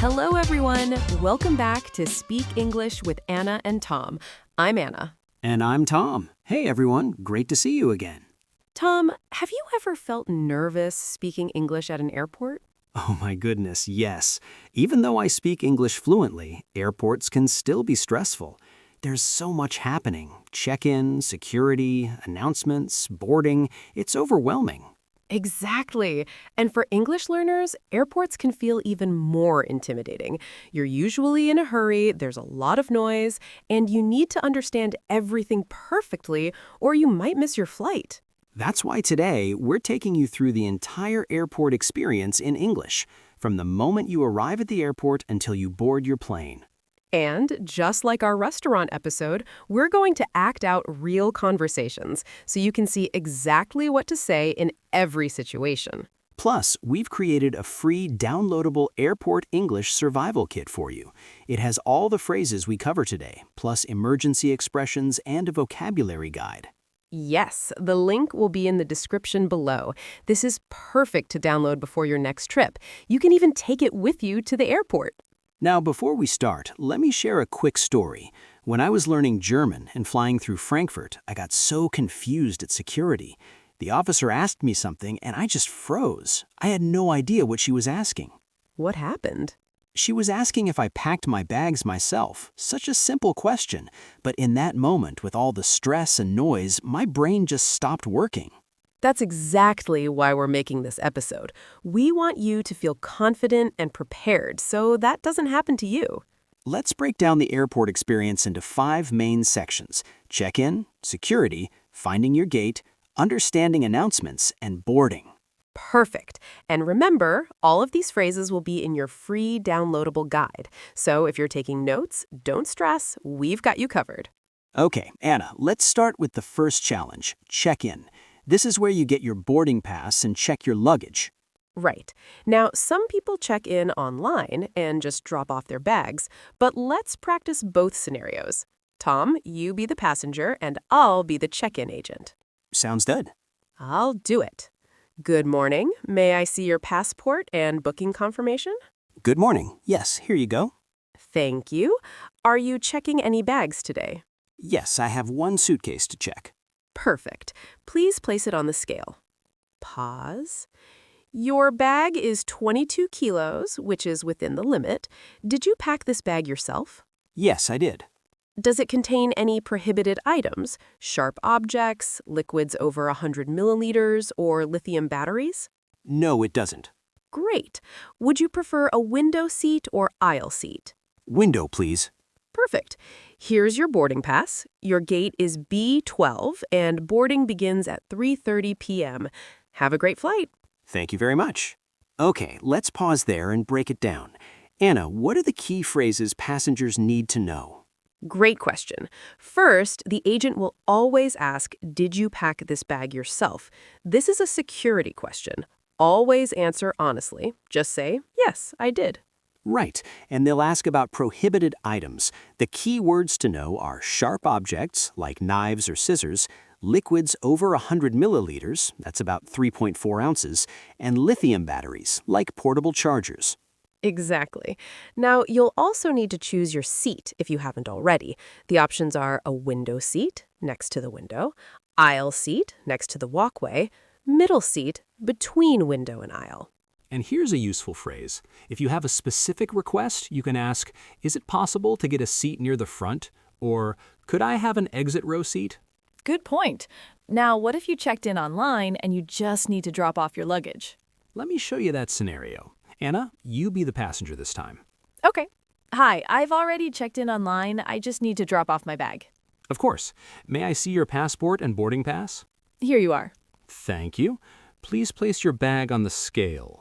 Hello, everyone. Welcome back to Speak English with Anna and Tom. I'm Anna. And I'm Tom. Hey, everyone. Great to see you again. Tom, have you ever felt nervous speaking English at an airport? Oh, my goodness, yes. Even though I speak English fluently, airports can still be stressful. There's so much happening. Check-in, security, announcements, boarding. It's overwhelming. Exactly. And for English learners, airports can feel even more intimidating. You're usually in a hurry, there's a lot of noise, and you need to understand everything perfectly, or you might miss your flight. That's why today we're taking you through the entire airport experience in English, from the moment you arrive at the airport until you board your plane. And just like our restaurant episode, we're going to act out real conversations so you can see exactly what to say in every situation. Plus, we've created a free downloadable airport English survival kit for you. It has all the phrases we cover today, plus emergency expressions and a vocabulary guide. Yes, the link will be in the description below. This is perfect to download before your next trip. You can even take it with you to the airport. Now, before we start, let me share a quick story. When I was learning German and flying through Frankfurt, I got so confused at security. The officer asked me something and I just froze. I had no idea what she was asking. What happened? She was asking if I packed my bags myself. Such a simple question. But in that moment, with all the stress and noise, my brain just stopped working. That's exactly why we're making this episode. We want you to feel confident and prepared so that doesn't happen to you. Let's break down the airport experience into 5 main sections: check-in, security, finding your gate, understanding announcements, and boarding. Perfect. And remember, all of these phrases will be in your free downloadable guide. So if you're taking notes, don't stress, we've got you covered. Okay, Anna, let's start with the first challenge, check-in. This is where you get your boarding pass and check your luggage. Right. Now, some people check in online and just drop off their bags, but let's practice both scenarios. Tom, you be the passenger, and I'll be the check-in agent. Sounds good. I'll do it. Good morning. May I see your passport and booking confirmation? Good morning. Yes, here you go. Thank you. Are you checking any bags today? Yes, I have 1 suitcase to check. Perfect. Please place it on the scale. Pause. Your bag is 22 kilos, which is within the limit. Did you pack this bag yourself? Yes, I did. Does it contain any prohibited items, sharp objects, liquids over 100 milliliters, or lithium batteries? No, it doesn't. Great. Would you prefer a window seat or aisle seat? Window, please. Perfect. Here's your boarding pass. Your gate is B12, and boarding begins at 3:30 p.m. Have a great flight. Thank you very much. Okay, let's pause there and break it down. Anna, what are the key phrases passengers need to know? Great question. First, the agent will always ask, did you pack this bag yourself? This is a security question. Always answer honestly. Just say, yes, I did. Right, and they'll ask about prohibited items. The key words to know are sharp objects, like knives or scissors, liquids over 100 milliliters, that's about 3.4 ounces, and lithium batteries, like portable chargers. Exactly. Now, you'll also need to choose your seat if you haven't already. The options are a window seat next to the window, aisle seat next to the walkway, middle seat between window and aisle. And here's a useful phrase. If you have a specific request, you can ask, is it possible to get a seat near the front? Or, could I have an exit row seat? Good point. Now, what if you checked in online and you just need to drop off your luggage? Let me show you that scenario. Anna, you be the passenger this time. Okay. Hi, I've already checked in online. I just need to drop off my bag. Of course. May I see your passport and boarding pass? Here you are. Thank you. Please place your bag on the scale.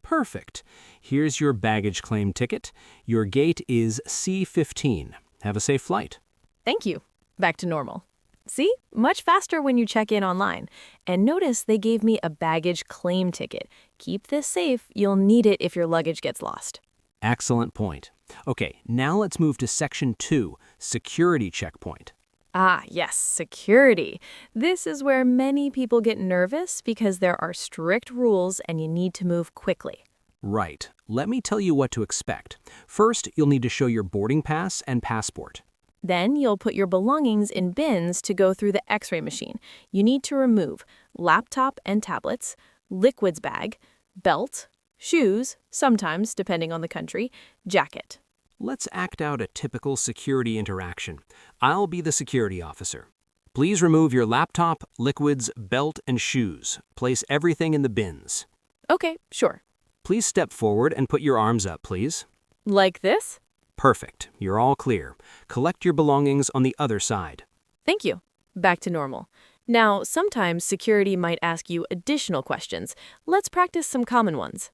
Perfect. Here's your baggage claim ticket. Your gate is C15. Have a safe flight. Thank you. Back to normal. See? Much faster when you check in online. And notice they gave me a baggage claim ticket. Keep this safe. You'll need it if your luggage gets lost. Excellent point. Okay, now let's move to Section 2, Security Checkpoint. Ah, yes, security. This is where many people get nervous because there are strict rules and you need to move quickly. Right. Let me tell you what to expect. First, you'll need to show your boarding pass and passport. Then you'll put your belongings in bins to go through the x-ray machine. You need to remove laptop and tablets, liquids bag, belt, shoes, sometimes depending on the country, jacket. Let's act out a typical security interaction. I'll be the security officer. Please remove your laptop, liquids, belt, and shoes. Place everything in the bins. Okay, sure. Please step forward and put your arms up, please. Like this? Perfect. You're all clear. Collect your belongings on the other side. Thank you. Back to normal. Now, sometimes security might ask you additional questions. Let's practice some common ones.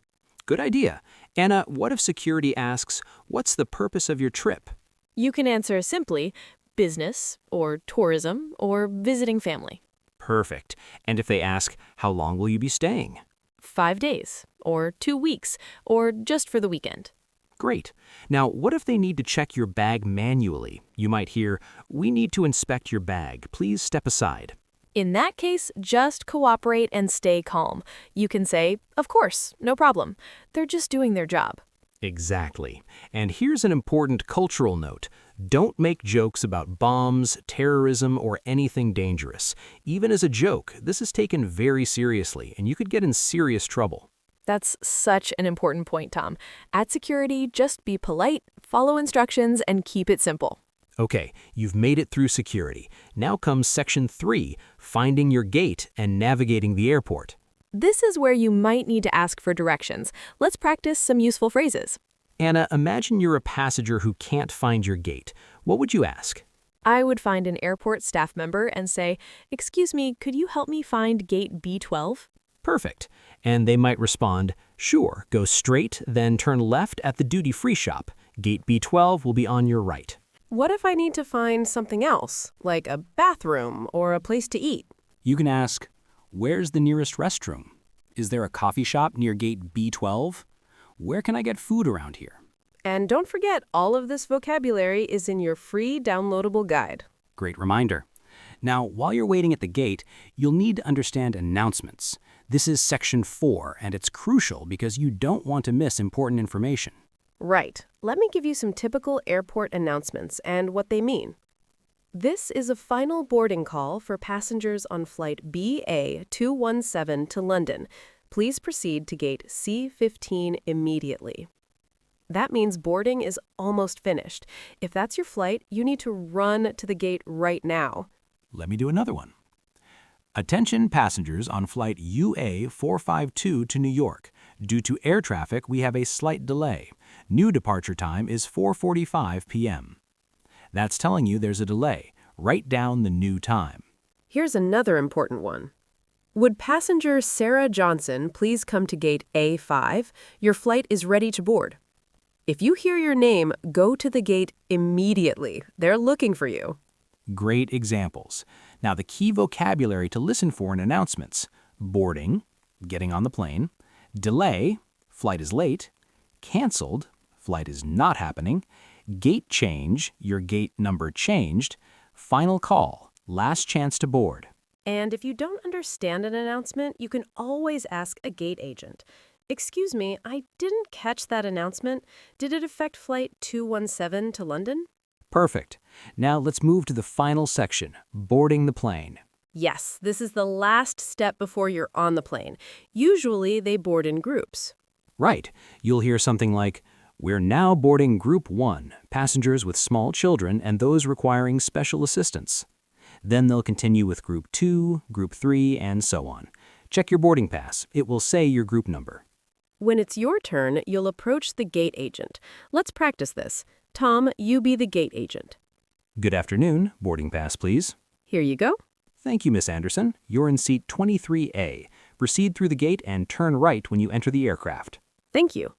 Good idea. Anna, what if security asks, what's the purpose of your trip? You can answer simply business or tourism or visiting family. Perfect. And if they ask, how long will you be staying? 5 days or 2 weeks or just for the weekend. Great. Now, what if they need to check your bag manually? You might hear, we need to inspect your bag. Please step aside. In that case, just cooperate and stay calm. You can say, of course, no problem. They're just doing their job. Exactly. And here's an important cultural note. Don't make jokes about bombs, terrorism, or anything dangerous. Even as a joke, this is taken very seriously, and you could get in serious trouble. That's such an important point, Tom. At security, just be polite, follow instructions, and keep it simple. Okay, you've made it through security. Now comes Section 3, finding your gate and navigating the airport. This is where you might need to ask for directions. Let's practice some useful phrases. Anna, imagine you're a passenger who can't find your gate. What would you ask? I would find an airport staff member and say, "Excuse me, could you help me find gate B12? Perfect. And they might respond, sure, go straight, then turn left at the duty-free shop. Gate B12 will be on your right. What if I need to find something else, like a bathroom or a place to eat? You can ask, where's the nearest restroom? Is there a coffee shop near gate B12? Where can I get food around here? And don't forget, all of this vocabulary is in your free downloadable guide. Great reminder. Now, while you're waiting at the gate, you'll need to understand announcements. This is Section 4, and it's crucial because you don't want to miss important information. Right. Let me give you some typical airport announcements and what they mean. This is a final boarding call for passengers on flight BA217 to London. Please proceed to gate C15 immediately. That means boarding is almost finished. If that's your flight, you need to run to the gate right now. Let me do another one. Attention passengers on flight UA452 to New York. Due to air traffic, we have a slight delay. New departure time is 4:45 p.m. That's telling you there's a delay. Write down the new time. Here's another important one. Would passenger Sarah Johnson please come to gate A5? Your flight is ready to board. If you hear your name, go to the gate immediately. They're looking for you. Great examples. Now the key vocabulary to listen for in announcements: boarding, getting on the plane; delay, flight is late; canceled, flight is not happening; gate change, your gate number changed; final call, last chance to board. And if you don't understand an announcement, you can always ask a gate agent. Excuse me, I didn't catch that announcement. Did it affect flight 217 to London? Perfect. Now let's move to the final section, boarding the plane. Yes, this is the last step before you're on the plane. Usually they board in groups. Right. You'll hear something like, we're now boarding Group 1, passengers with small children and those requiring special assistance. Then they'll continue with Group 2, Group 3, and so on. Check your boarding pass. It will say your group number. When it's your turn, you'll approach the gate agent. Let's practice this. Tom, you be the gate agent. Good afternoon. Boarding pass, please. Here you go. Thank you, Miss Anderson. You're in seat 23A. Proceed through the gate and turn right when you enter the aircraft. Thank you.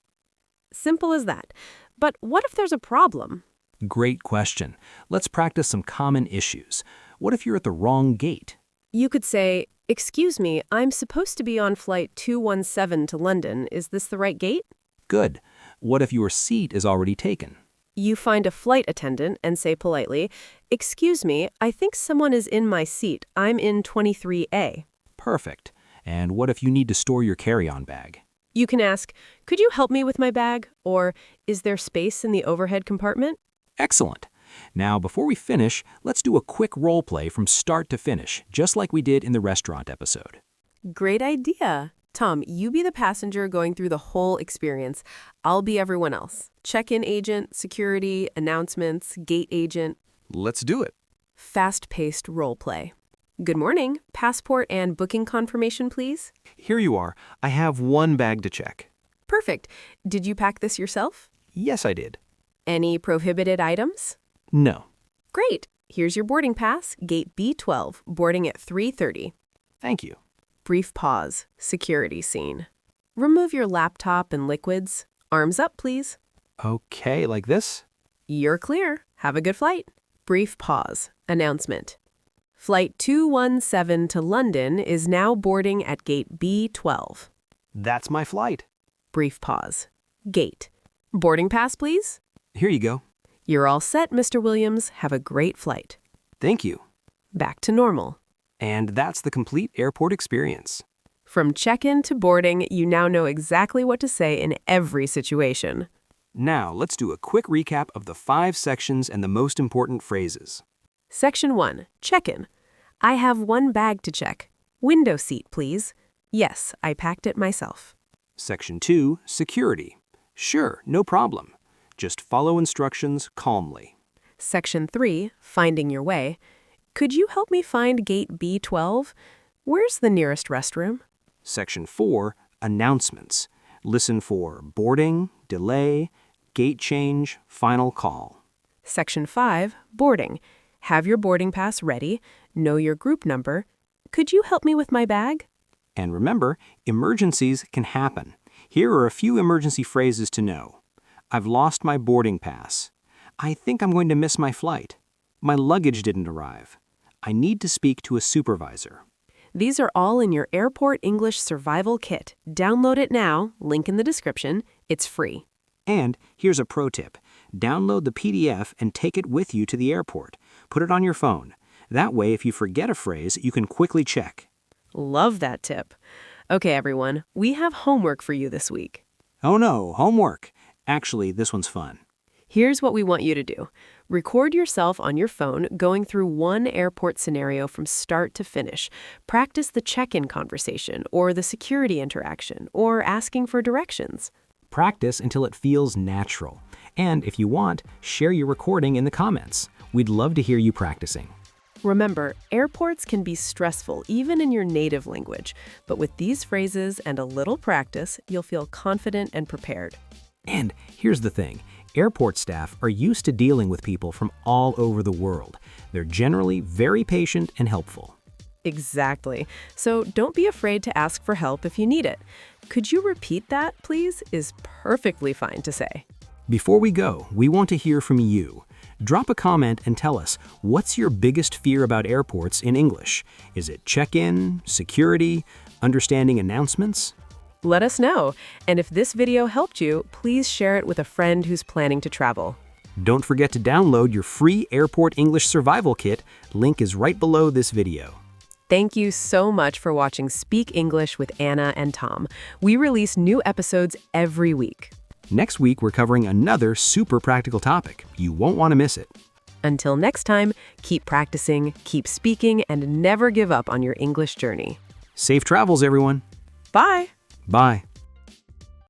Simple as that. But what if there's a problem? Great question. Let's practice some common issues. What if you're at the wrong gate? You could say, excuse me, I'm supposed to be on flight 217 to London. Is this the right gate? Good. What if your seat is already taken? You find a flight attendant and say politely, excuse me, I think someone is in my seat. I'm in 23A. Perfect. And what if you need to store your carry-on bag? You can ask, "Could you help me with my bag?" Or, "Is there space in the overhead compartment?" Excellent. Now, before we finish, let's do a quick role play from start to finish, just like we did in the restaurant episode. Great idea. Tom, you be the passenger going through the whole experience. I'll be everyone else. Check-in agent, security, announcements, gate agent. Let's do it. Fast-paced role play. Good morning. Passport and booking confirmation, please. Here you are. I have one bag to check. Perfect. Did you pack this yourself? Yes, I did. Any prohibited items? No. Great. Here's your boarding pass, gate B12, boarding at 3:30. Thank you. Brief pause. Security scene. Remove your laptop and liquids. Arms up, please. Okay, like this? You're clear. Have a good flight. Brief pause. Announcement. Flight 217 to London is now boarding at gate B12. That's my flight. Brief pause. Gate. Boarding pass, please. Here you go. You're all set, Mr. Williams. Have a great flight. Thank you. Back to normal. And that's the complete airport experience. From check-in to boarding, you now know exactly what to say in every situation. Now, let's do a quick recap of the 5 sections and the most important phrases. Section 1. Check-in. I have one bag to check. Window seat, please. Yes, I packed it myself. Section 2. Security. Sure, no problem. Just follow instructions calmly. Section 3. Finding your way. Could you help me find gate B12? Where's the nearest restroom? Section 4. Announcements. Listen for boarding, delay, gate change, final call. Section 5. Boarding. Have your boarding pass ready. Know your group number. Could you help me with my bag? And remember, emergencies can happen. Here are a few emergency phrases to know. I've lost my boarding pass. I think I'm going to miss my flight. My luggage didn't arrive. I need to speak to a supervisor. These are all in your Airport English Survival Kit. Download it now, link in the description. It's free. And here's a pro tip. Download the PDF and take it with you to the airport. Put it on your phone. That way, if you forget a phrase, you can quickly check. Love that tip. Okay, everyone, we have homework for you this week. Oh no, homework. Actually, this one's fun. Here's what we want you to do. Record yourself on your phone going through one airport scenario from start to finish. Practice the check-in conversation or the security interaction or asking for directions. Practice until it feels natural. And if you want, share your recording in the comments. We'd love to hear you practicing. Remember, airports can be stressful even in your native language, but with these phrases and a little practice, you'll feel confident and prepared. And here's the thing. Airport staff are used to dealing with people from all over the world. They're generally very patient and helpful. Exactly. So don't be afraid to ask for help if you need it. Could you repeat that, please? Is perfectly fine to say. Before we go, we want to hear from you. Drop a comment and tell us, what's your biggest fear about airports in English? Is it check-in, security, understanding announcements? Let us know. And if this video helped you, please share it with a friend who's planning to travel. Don't forget to download your free Airport English Survival Kit. Link is right below this video. Thank you so much for watching Speak English with Anna and Tom. We release new episodes every week. Next week, we're covering another super practical topic. You won't want to miss it. Until next time, keep practicing, keep speaking, and never give up on your English journey. Safe travels, everyone. Bye! Bye.